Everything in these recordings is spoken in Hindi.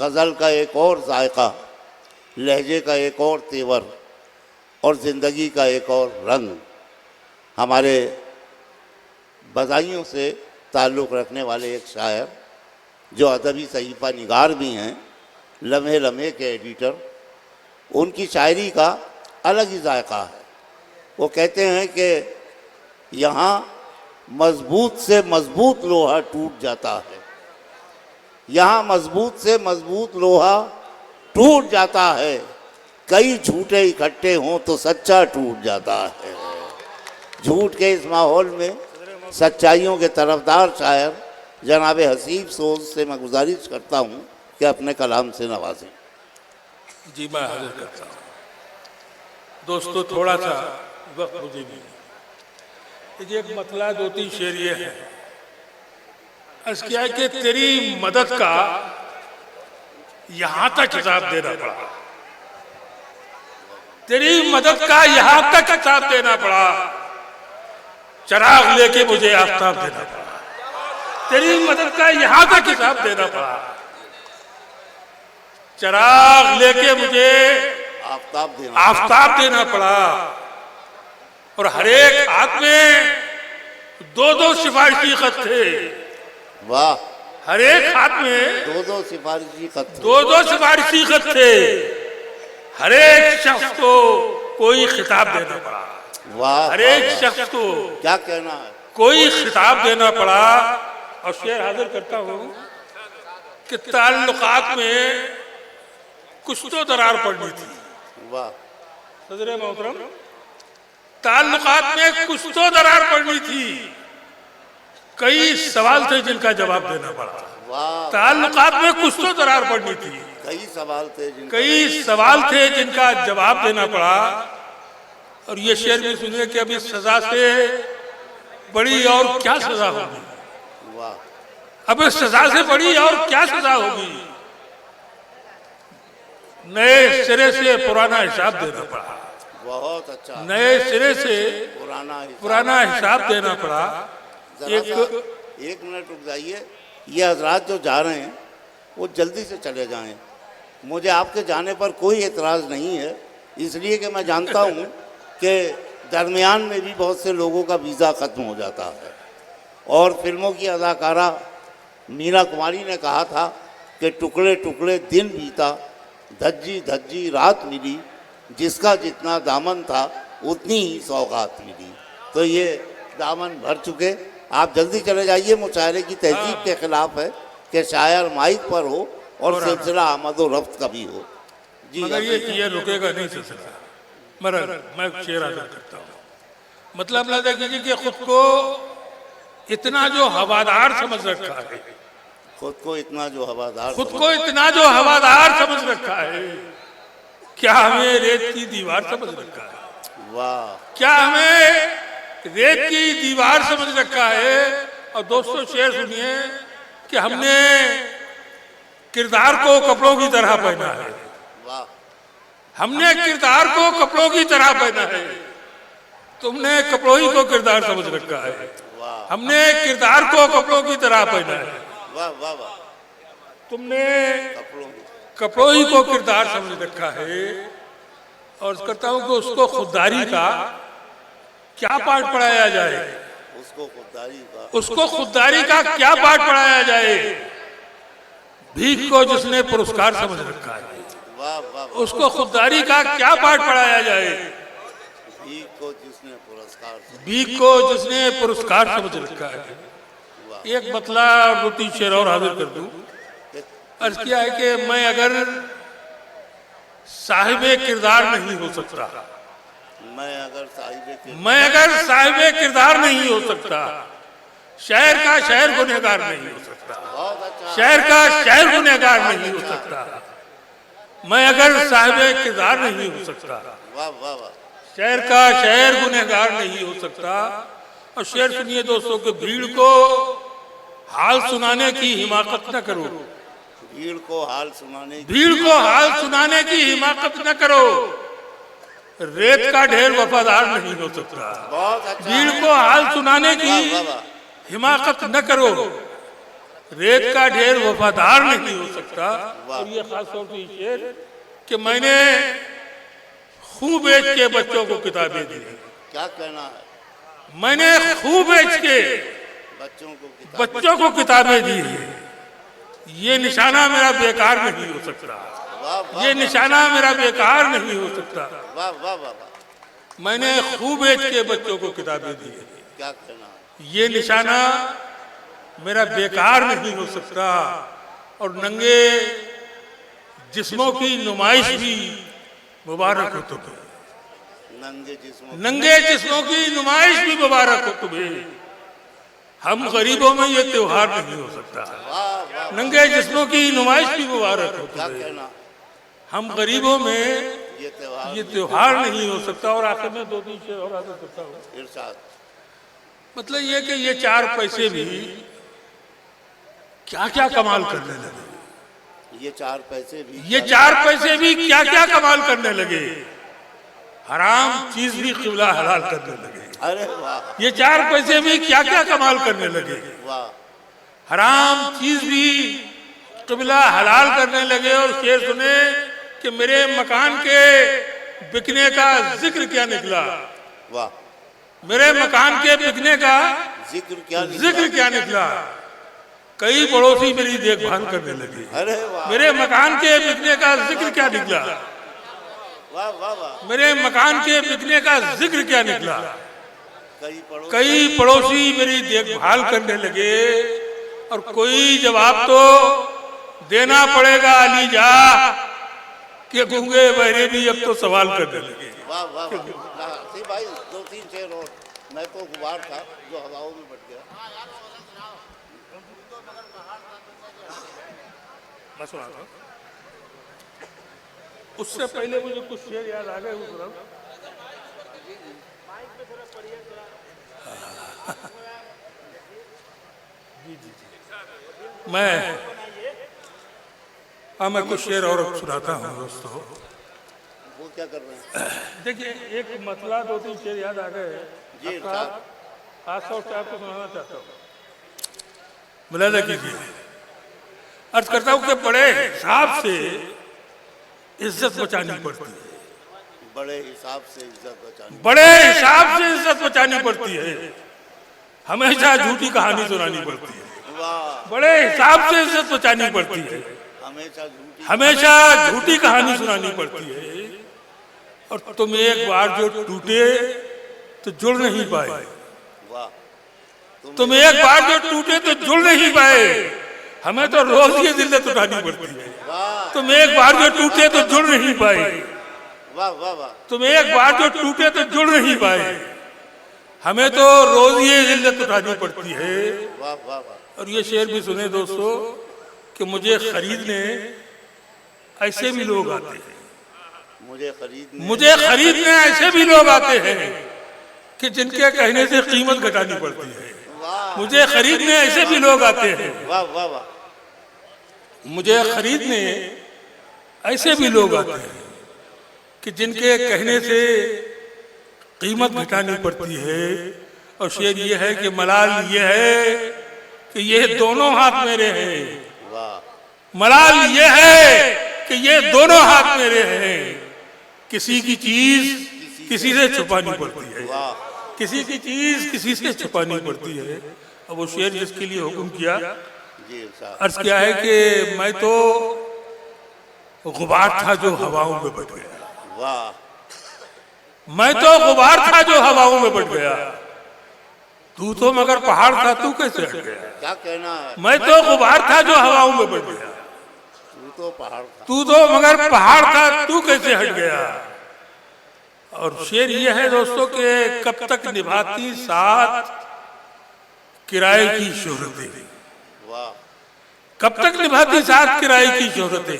गज़ल का एक और जायका, लहजे का एक और तेवर और ज़िंदगी का एक और रंग। हमारे बदायूं से ताल्लुक़ रखने वाले एक शायर जो अदबी सहीफ़ा निगार भी हैं, लम्हे लम्हे के एडिटर, उनकी शायरी का अलग ही जायका है। वो कहते हैं कि यहाँ मजबूत से मजबूत लोहा टूट जाता है, यहाँ मजबूत से मजबूत लोहा टूट जाता है, कई झूठे इकट्ठे हों तो सच्चा टूट जाता है। झूठ के इस माहौल में सच्चाइयों के तरफदार शायर जनाब हसीब सोज से मैं गुजारिश करता हूँ कि अपने कलाम से नवाजें। जी मैं हाजिर करता हूँ। दोस्तों थोड़ा सा वक्त मुझे भी एक मतला 2-3 शेर ये है। अर्ज़ किया है कि तेरी मदद का यहाँ तक हिसाब देना पड़ा, तेरी मदद का यहाँ तक हिसाब देना पड़ा, चिराग लेके मुझे आफताब देना पड़ा। तेरी मदद का यहाँ तक हिसाब देना पड़ा, चिराग लेके मुझे आफताब देना पड़ा। और हर एक हाथ में 2-2 सिफारिशी खत थे। वाह! हर एक हाथ में 2-2 सिफारिशी खत, 2-2 सिफारिशी खत थे। हर एक शख्स को कोई खिताब देना पड़ा। वाह! हर एक शख्स को क्या कहना है, कोई खिताब देना पड़ा। और शेर हाजिर करता हूँ कि ताल्लुकात में कुछ तो दरार पड़नी थी। वाह! सदर मोहतरम, ताल्लुकात में कुछ तो दरार पड़नी थी, कई सवाल थे जिनका जवाब देना पड़ा। वाह! ताल्लुकात में कुछ तो दरार पड़नी थी, कई सवाल थे जिनका जवाब देना पड़ा। और ये शेर भी सुनिए कि अभी सजा से बड़ी और क्या सजा होगी। वाह! अब सजा से बड़ी और क्या सजा होगी। नए सिरे से पुराना हिसाब देना पड़ा। बहुत अच्छा। नए सिरे से पुराना हिसाब देना पड़ा। एक मिनट रुक जाइए। ये हजरात जो जा रहे हैं वो जल्दी से चले जाएं। मुझे आपके जाने पर कोई एतराज़ नहीं है, इसलिए कि मैं जानता हूँ कि दरमियान में भी बहुत से लोगों का वीज़ा ख़त्म हो जाता है। और फिल्मों की अदाकारा मीना कुमारी ने कहा था कि टुकड़े टुकड़े दिन बीता, धज्जी धज्जी रात मिली, जिसका जितना दामन था उतनी ही सौगात मिली। तो ये दामन भर चुके। आप जल्दी चले जाइए। मुशायरे की तहजीब के खिलाफ है कि शायर माइक पर हो और सिलसिला आमद व रफ्त का भी हो। जी मगर ये रुकेगा नहीं सिलसिला। मगर मैं शेर हाजिर करता हूँ। मतलब ना देखिए कि खुद को इतना जो हवादार समझ रखा है, खुद को इतना जो हवादार समझ रखा है, क्या हमें रेत की दीवार समझ रखा है। वाह! क्या हमें रेत की दीवार समझ रखा है। और दोस्तों शेर सुनिए कि हमने किरदार को कपड़ों की तरह पहना है। वाह! हमने किरदार को कपड़ों की तरह पहना है, तुमने कपड़ों ही को किरदार समझ रखा है। हमने किरदार को कपड़ों की तरह पहना है, वाह वाह वाह, तुमने कपड़ों ही को किरदार समझ रखा है। और करता हूँ कि उसको खुददारी का क्या पाठ पढ़ाया जाए, उसको खुददारी का क्या पाठ पढ़ाया जाए। भीख को जिसने पुरस्कार समझ रखा है, उसको खुददारी का क्या पाठ पढ़ाया जाए। भीख को जिसने पुरस्कार समझ रखा है। एक मतला और 2-3 शेर और हाजिर कर दूं। अर्ज किया है कि मैं अगर साहिबे किरदार नहीं हो सकता, मैं अगर साहिबे किरदार नहीं हो सकता, शहर का शहर गुनहगार नहीं हो सकता, शहर का शहर गुनहगार नहीं हो सकता। मैं अगर साहिबे किरदार नहीं हो सकता, शहर का शहर गुनहगार नहीं हो सकता। और शेर सुनिए दोस्तों कि भीड़ को हाल सुनाने की हिमाकत न करो, भीड़ को हाल सुनाने की हिमाकत न करो। रेत का ढेर वफादार नहीं हो सकता, भीड़ को हाल सुनाने की हिमाकत न करो। रेत का ढेर वफादार नहीं हो सकता। सकता। और ये खास तौर से शेर कि मैंने खूब बेच के बच्चों को किताबें दी। क्या कहना है? मैंने खूब बेच के बच्चों को किताबें दी है। ये निशाना मेरा बेकार नहीं हो सकता। ये निशाना मेरा बेकार नहीं हो सकता। वाह वाह वाह वाह। मैंने खूब बेच के बच्चों को किताबें दी है। क्या कहना है? ये निशाना मेरा बेकार नहीं हो सकता। और नंगे जिस्मों की नुमाइश भी मुबारक हो तुम्हें। नंगे जिस्मों की नुमाइश भी मुबारक हो तुम्हें। हम गरीबों में ये त्योहार नहीं हो सकता। नंगे जिस्मों की नुमाइश भी मुबारक हो तुम्हें। हम गरीबों में ये त्योहार नहीं हो सकता। और आखिर में 2-3 शेर और आगे करता हूँ। इरशाद। मतलब ये कि ये 4 पैसे भी क्या क्या कमाल करने लगे। ये 4 पैसे भी क्या क्या कमाल करने लगे। हराम चीज भी क़िबला हलाल करने लगे। अरे वाह। ये 4 पैसे भी क्या क्या कमाल करने लगे। वाह। हराम चीज भी क़िबला हलाल करने लगे। और शेर सुने कि मेरे मकान के बिकने का जिक्र क्या निकला। वाह। मेरे मकान के बिकने का जिक्र क्या निकला। कई पड़ोसी मेरी देखभाल करने लगे। अरे वाह। मेरे मकान के बिकने का जिक्र क्या निकला। वाह वाह वाह। मेरे मकान के बिकने का जिक्र क्या निकला। कई पड़ोसी मेरी देखभाल करने लगे। और कोई जवाब तो देना पड़ेगा अलीजा कि गूंगे बहरे भी अब तो सवाल करने लगे। वाह वाह वाह। भाई 2-3 शेर और। मैं तो गुबार था जो हवाओं में बट गया। उससे पहले मुझे कुछ शेर याद आ गए उस वक्त। मैं कुछ शेर और सुनाता हूँ दोस्तों। वो क्या कर रहे हैं? देखिए एक मतला 2-3 शेर याद आ गए। जी खास तौर से आपको सुनाना चाहता हूँ। मुलाजा कीजिए। अर्ज करता हूँ कि बड़े हिसाब से इज्जत बचानी पड़ती है। बड़े हिसाब से इज्जत बचानी पड़ती है। हमेशा झूठी कहानी सुनानी पड़ती है। वाह। बड़े हिसाब से इज्जत बचानी पड़ती है। हमेशा झूठी कहानी सुनानी पड़ती है। और तुम एक बार जो टूटे तो जुड़ नहीं पाए। तुम एक बार जो टूटे तो जुड़ नहीं पाए। हमें तो रोज ये जिल्लत उठानी पड़ती है। तुम एक बार जो टूटे तो जुड़ नहीं पाए। वाह वाह वाह। तुम एक बार जो टूटे तो जुड़ नहीं पाए। हमें तो रोज ये जिल्लत उठानी पड़ती है। वाह वाह वाह। और ये शेर भी सुने दोस्तों कि मुझे खरीदने ऐसे भी लोग आते हैं। मुझे खरीदने ऐसे भी लोग आते हैं कि जिनके कहने से कीमत घटानी पड़ती है। मुझे खरीदने ऐसे भी लोग आते हैं। वाह वाह वाह। मुझे खरीदने ऐसे भी लोग आते हैं कि जिनके कहने से कीमत घटानी पड़ती है। और शेर ये है कि मलाल ये है कि ये दोनों हाथ मेरे हैं। मलाल ये है कि ये दोनों हाथ मेरे हैं। किसी की चीज किसी से छुपानी पड़ती है। किसी की चीज किसी से छुपानी पड़ती है। अब वो शेर जिसके लिए हुक्म किया अर्ज किया है कि मैं तो गुबार था जो हवाओं में बट गया। मैं तो गुबार था जो हवाओं में बट गया। तू तो मगर पहाड़ था, तू कैसे हट गया। क्या कहना है? मैं तो गुबार था जो हवाओं में बट गया। तू तो मगर पहाड़ था, तू कैसे हट गया। और शेर ये है दोस्तों कि कब तक निभाती साथ किराए की शोहरतें। कब तक निभाती साथ किराए की शोहरतें।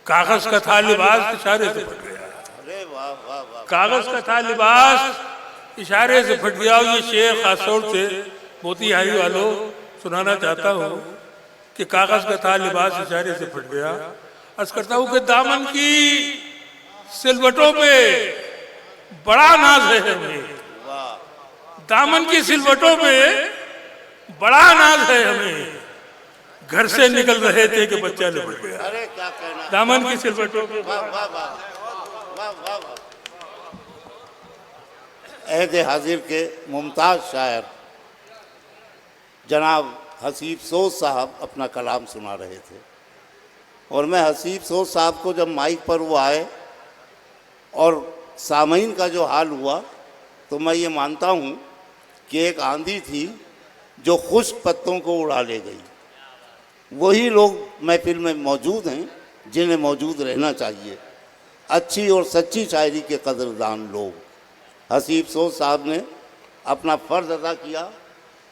कागज का था लिबास इशारे से फट गया। कागज का था लिबास इशारे से फट गया। और ये शेर खासतौर से मोतिहारी वालों सुनाना चाहता हूँ कि कागज का था लिबास इशारे से फट गया। अर्ज करता हूँ कि दामन की सिलवटों पे बड़ा नाज है हमें। दामन की सिलवटों पे बड़ा नाज है हमें। घर से निकल रहे थे कि बच्चा लिपट गया। अरे क्या कहना, दामन की सिलवटों के वाह वाह वाह वाह वाह वाह। अहद हाजिर के मुमताज़ शायर जनाब हसीब सोज साहब अपना कलाम सुना रहे थे, और मैं हसीब सोज साहब को जब माइक पर वो आए और सामीन का जो हाल हुआ, तो मैं ये मानता हूँ कि एक आंधी थी जो खुश्क पत्तों को उड़ा ले गई। वही लोग महफिल में मौजूद हैं जिन्हें मौजूद रहना चाहिए, अच्छी और सच्ची शायरी के कदरदान लोग। हसीब सोज साहब ने अपना फ़र्ज़ अदा किया